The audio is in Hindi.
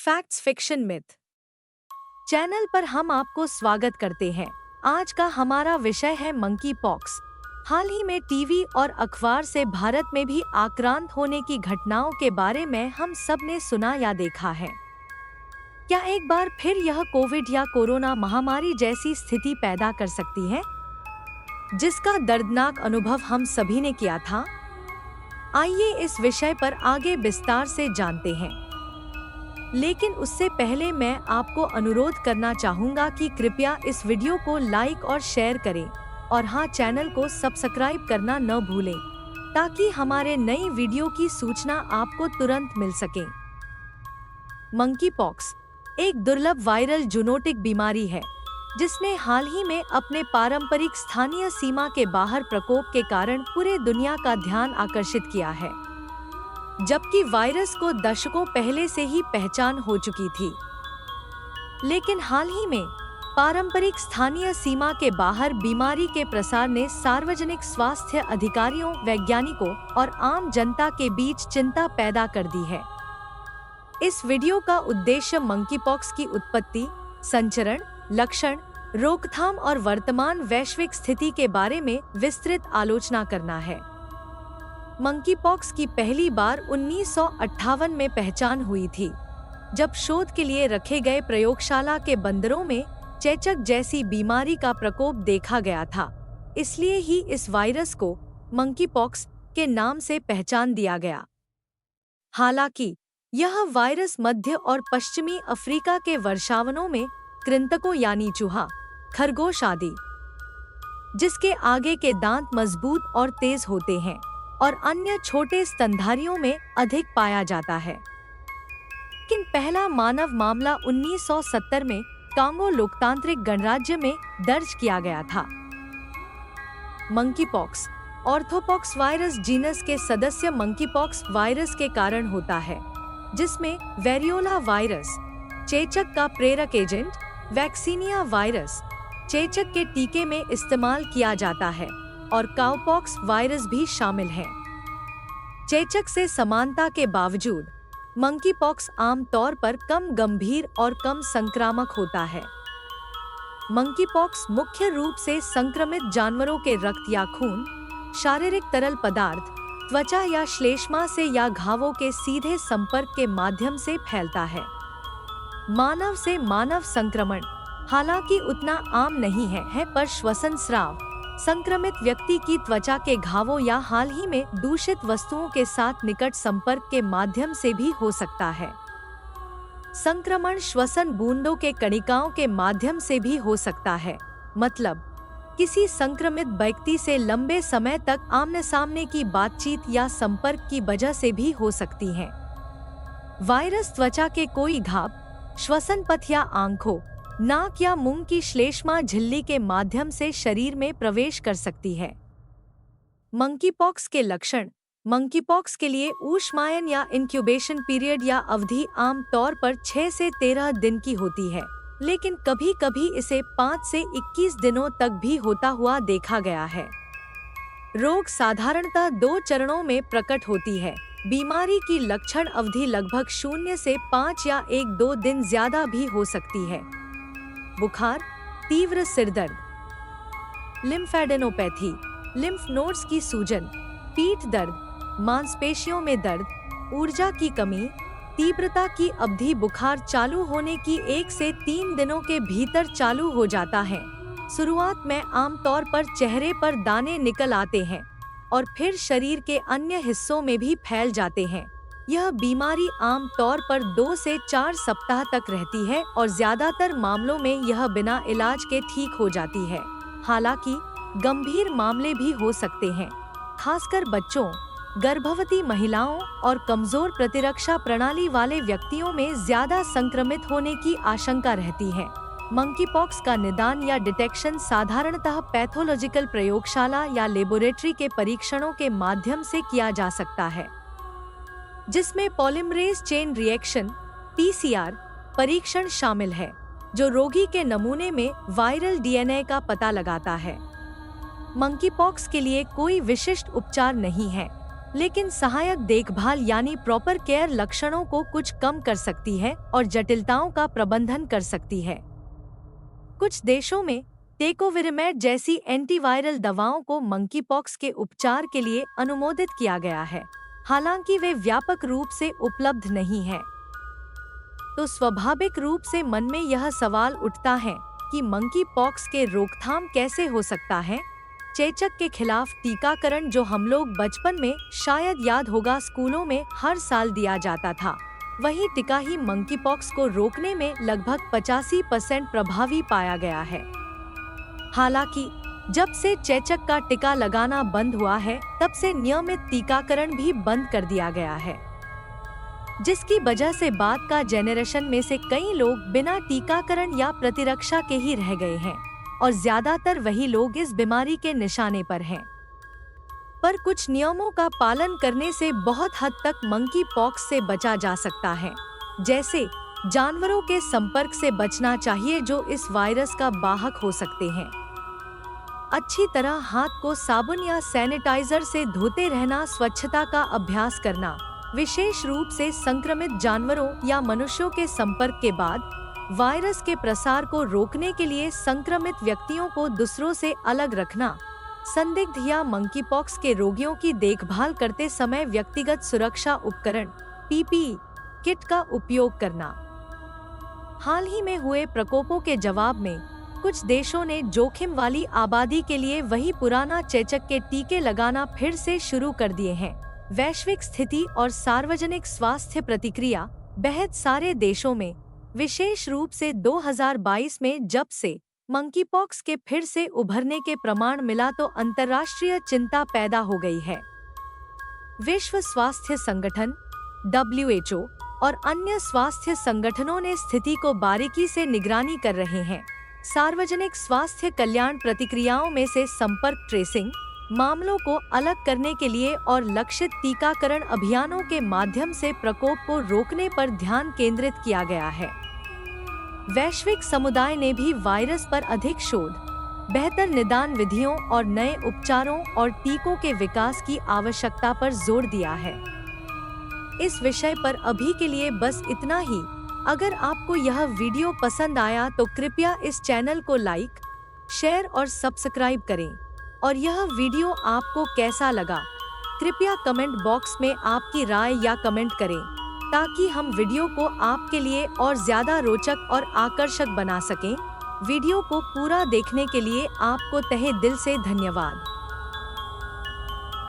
फैक्ट्स फिक्शन मिथ चैनल पर हम आपको स्वागत करते हैं। आज का हमारा विषय है मंकी पॉक्स। हाल ही में टीवी और अखबार से भारत में भी आक्रांत होने की घटनाओं के बारे में हम सब ने सुना या देखा है। क्या एक बार फिर यह कोविड या कोरोना महामारी जैसी स्थिति पैदा कर सकती है, जिसका दर्दनाक अनुभव हम सभी ने किया था? आइए इस विषय पर आगे विस्तार से जानते हैं। लेकिन उससे पहले मैं आपको अनुरोध करना चाहूँगा कि कृपया इस वीडियो को लाइक और शेयर करें और हाँ, चैनल को सब्सक्राइब करना न भूलें ताकि हमारे नई वीडियो की सूचना आपको तुरंत मिल सके। मंकी पॉक्स एक दुर्लभ वायरल जूनोटिक बीमारी है जिसने हाल ही में अपने पारंपरिक स्थानीय सीमा के बाहर प्रकोप के कारण पूरे दुनिया का ध्यान आकर्षित किया है। जबकि वायरस को दशकों पहले से ही पहचान हो चुकी थी, लेकिन हाल ही में पारंपरिक स्थानीय सीमा के बाहर बीमारी के प्रसार ने सार्वजनिक स्वास्थ्य अधिकारियों, वैज्ञानिकों और आम जनता के बीच चिंता पैदा कर दी है। इस वीडियो का उद्देश्य मंकीपॉक्स की उत्पत्ति, संचरण, लक्षण, रोकथाम और वर्तमान वैश्विक स्थिति के बारे में विस्तृत आलोचना करना है। मंकीपॉक्स की पहली बार 1958 में पहचान हुई थी, जब शोध के लिए रखे गए प्रयोगशाला के बंदरों में चेचक जैसी बीमारी का प्रकोप देखा गया था। इसलिए ही इस वायरस को मंकीपॉक्स के नाम से पहचान दिया गया। हालांकि यह वायरस मध्य और पश्चिमी अफ्रीका के वर्षावनों में कृंतकों यानी चूहा, खरगोश आदि, जिसके आगे के दांत मजबूत और तेज होते हैं, और अन्य छोटे स्तनधारियों में अधिक पाया जाता है। लेकिन पहला मानव मामला 1970 में कांगो लोकतांत्रिक गणराज्य में दर्ज किया गया था। मंकीपॉक्स ऑर्थोपॉक्स वायरस जीनस के सदस्य मंकीपॉक्स वायरस के कारण होता है, जिसमें वेरियोला वायरस, चेचक का प्रेरक एजेंट, वैक्सीनिया वायरस, चेचक के टीके में इस्तेमाल किया जाता है, और काउपॉक्स वायरस भी शामिल है। चेचक से समानता के बावजूद मंकीपॉक्स आम तौर पर कम गंभीर और कम संक्रामक होता है। मंकीपॉक्स मुख्य रूप से संक्रमित जानवरों के रक्त या खून, शारीरिक तरल पदार्थ, त्वचा या श्लेष्मा से या घावों के सीधे संपर्क के माध्यम से फैलता है। मानव से मानव संक्रमण हालांकि उतना आम नहीं है, पर श्वसन स्राव, संक्रमित व्यक्ति की त्वचा के घावों या हाल ही में दूषित वस्तुओं के साथ निकट संपर्क के माध्यम से भी हो सकता है। संक्रमण श्वसन बूंदों के कणिकाओं के माध्यम से भी हो सकता है, मतलब किसी संक्रमित व्यक्ति से लंबे समय तक आमने सामने की बातचीत या संपर्क की वजह से भी हो सकती है। वायरस त्वचा के कोई घाव, श्वसन पथ या आंखों, नाक या मुंह की श्लेष्मा झिल्ली के माध्यम से शरीर में प्रवेश कर सकती है। मंकीपॉक्स के लक्षण मंकीपॉक्स के लिए ऊष्मायन या इंक्यूबेशन पीरियड या अवधि आम तौर पर 6 से 13 दिन की होती है, लेकिन कभी कभी इसे 5 से 21 दिनों तक भी होता हुआ देखा गया है। रोग साधारणतः 2 चरणों में प्रकट होती है। बीमारी की लक्षण अवधि लगभग 0 से 5 या 1-2 दिन ज्यादा भी हो सकती है। बुखार, तीव्र सिरदर्द, लिम्फेडेनोपैथी, लिम्फ नोड्स की सूजन, पीठ दर्द, मांसपेशियों में दर्द, ऊर्जा की कमी, तीव्रता की अवधि बुखार चालू होने की 1 से 3 दिनों के भीतर चालू हो जाता है। शुरुआत में आमतौर पर चेहरे पर दाने निकल आते हैं और फिर शरीर के अन्य हिस्सों में भी फैल जाते हैं। यह बीमारी आम तौर पर 2 से 4 सप्ताह तक रहती है और ज्यादातर मामलों में यह बिना इलाज के ठीक हो जाती है। हालांकि गंभीर मामले भी हो सकते हैं, खासकर बच्चों, गर्भवती महिलाओं और कमजोर प्रतिरक्षा प्रणाली वाले व्यक्तियों में ज्यादा संक्रमित होने की आशंका रहती है। मंकीपॉक्स का निदान या डिटेक्शन साधारणतः पैथोलॉजिकल प्रयोगशाला या लेबोरेटरी के परीक्षणों के माध्यम से किया जा सकता है, जिसमें पॉलीमरेज चेन रिएक्शन (पीसीआर) परीक्षण शामिल है, जो रोगी के नमूने में वायरल डीएनए का पता लगाता है। मंकीपॉक्स के लिए कोई विशिष्ट उपचार नहीं है, लेकिन सहायक देखभाल यानी प्रॉपर केयर लक्षणों को कुछ कम कर सकती है और जटिलताओं का प्रबंधन कर सकती है। कुछ देशों में टेकोविरिमेड जैसी एंटीवायरल दवाओं को मंकीपॉक्स के उपचार के लिए अनुमोदित किया गया है, हालांकि वे व्यापक रूप से उपलब्ध नहीं हैं। तो स्वाभाविक रूप से मन में यह सवाल उठता है कि मंकीपॉक्स के रोकथाम कैसे हो सकता है। चेचक के खिलाफ टीकाकरण, जो हम लोग बचपन में शायद याद होगा स्कूलों में हर साल दिया जाता था, वही टीका ही मंकीपॉक्स को रोकने में लगभग 85% प्रभावी पाया गया है। हालांकि जब से चेचक का टीका लगाना बंद हुआ है, तब से नियमित टीकाकरण भी बंद कर दिया गया है, जिसकी वजह से बाद का जेनरेशन में से कई लोग बिना टीकाकरण या प्रतिरक्षा के ही रह गए हैं और ज्यादातर वही लोग इस बीमारी के निशाने पर हैं। पर कुछ नियमों का पालन करने से बहुत हद तक मंकी पॉक्स से बचा जा सकता है, जैसे जानवरों के संपर्क से बचना चाहिए जो इस वायरस का वाहक हो सकते हैं। अच्छी तरह हाथ को साबुन या सैनिटाइजर से धोते रहना, स्वच्छता का अभ्यास करना, विशेष रूप से संक्रमित जानवरों या मनुष्यों के संपर्क के बाद वायरस के प्रसार को रोकने के लिए संक्रमित व्यक्तियों को दूसरों से अलग रखना, संदिग्ध या मंकीपॉक्स के रोगियों की देखभाल करते समय व्यक्तिगत सुरक्षा उपकरण (पीपीई) किट का उपयोग करना। हाल ही में हुए प्रकोपों के जवाब में कुछ देशों ने जोखिम वाली आबादी के लिए वही पुराना चेचक के टीके लगाना फिर से शुरू कर दिए हैं। वैश्विक स्थिति और सार्वजनिक स्वास्थ्य प्रतिक्रिया बेहद सारे देशों में, विशेष रूप से 2022 में जब से मंकीपॉक्स के फिर से उभरने के प्रमाण मिला तो अंतर्राष्ट्रीय चिंता पैदा हो गई है। विश्व स्वास्थ्य संगठन (WHO) और अन्य स्वास्थ्य संगठनों ने स्थिति को बारीकी से निगरानी कर रहे हैं। सार्वजनिक स्वास्थ्य कल्याण प्रतिक्रियाओं में से संपर्क ट्रेसिंग, मामलों को अलग करने के लिए और लक्षित टीकाकरण अभियानों के माध्यम से प्रकोप को रोकने पर ध्यान केंद्रित किया गया है। वैश्विक समुदाय ने भी वायरस पर अधिक शोध, बेहतर निदान विधियों और नए उपचारों और टीकों के विकास की आवश्यकता पर जोर दिया है। इस विषय पर अभी के लिए बस इतना ही। अगर आपको यह वीडियो पसंद आया तो कृपया इस चैनल को लाइक, शेयर और सब्सक्राइब करें। और यह वीडियो आपको कैसा लगा, कृपया कमेंट बॉक्स में आपकी राय या कमेंट करें, ताकि हम वीडियो को आपके लिए और ज्यादा रोचक और आकर्षक बना सकें। वीडियो को पूरा देखने के लिए आपको तहे दिल से धन्यवाद।